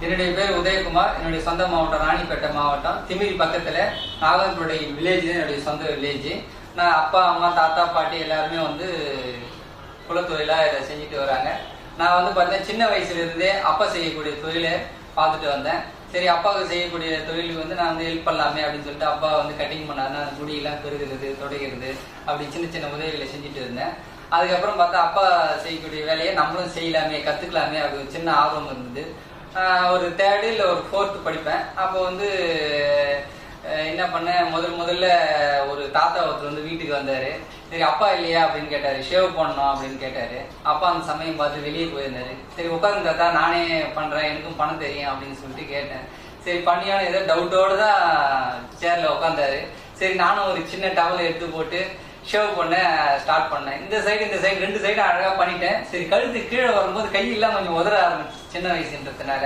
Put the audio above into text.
என்னுடைய பேர் உதயகுமார். என்னுடைய சொந்த மாவட்டம் ராணிப்பேட்டை மாவட்டம். திமிரி பக்கத்துல நாகன்புடைய வில்லேஜ் தான் என்னுடைய சொந்த வில்லேஜ். நான் அப்பா அம்மா தாத்தா பாட்டி எல்லாருமே குலத்தொழிலா இதை செஞ்சுட்டு வராங்க. நான் பார்த்தீங்கன்னா சின்ன வயசுல இருந்தே அப்பா செய்யக்கூடிய தொழிலை பார்த்துட்டு வந்தேன். சரி, அப்பாவுக்கு செய்யக்கூடிய தொழிலுக்கு நான் ஹெல்ப் பண்ணலாமே அப்படின்னு சொல்லிட்டு அப்பா கட்டிங் பண்ணாருன்னா முடியெல்லாம் பெருகிறது துடைக்கிறது அப்படி சின்ன சின்ன உதவிகளை செஞ்சுட்டு இருந்தேன். அதுக்கப்புறம் பார்த்தா அப்பா செய்யக்கூடிய வேலையை நம்மளும் செய்யலாமே கத்துக்கலாமே அப்படி ஒரு சின்ன ஆர்வம் இருந்தது. ஒரு 3rd இல்லை ஒரு 4th படிப்பேன். அப்போ என்ன பண்ணேன், முதல்ல ஒரு தாத்தா ஒருத்தர் வீட்டுக்கு வந்தாரு. சரி, அப்பா இல்லையா அப்படின்னு கேட்டாரு. ஷேவ் பண்ணணும் அப்படின்னு கேட்டாரு. அப்பா அந்த சமயம் பார்த்து வெளியே போயிருந்தாரு. சரி, உட்காருங்க தாத்தா, நானே பண்றேன், எனக்கும் பண்ண தெரியும் அப்படின்னு சொல்லிட்டு கேட்டேன். சரி, பண்ணியான ஏதோ டவுட்டோடு தான் சேர்ல உட்காந்தாரு. சரி, நானும் ஒரு சின்ன டவல் எடுத்து போட்டு ஷேவ் பண்ண ஸ்டார்ட் பண்ணேன். இந்த சைடு 2 சைடு அழகா பண்ணிட்டேன். சரி, கழுத்து கீழே வரும்போது கையெல்லாம் கொஞ்சம் உதற ஆரம்பிச்சு சின்ன வயசுன்றதுனால.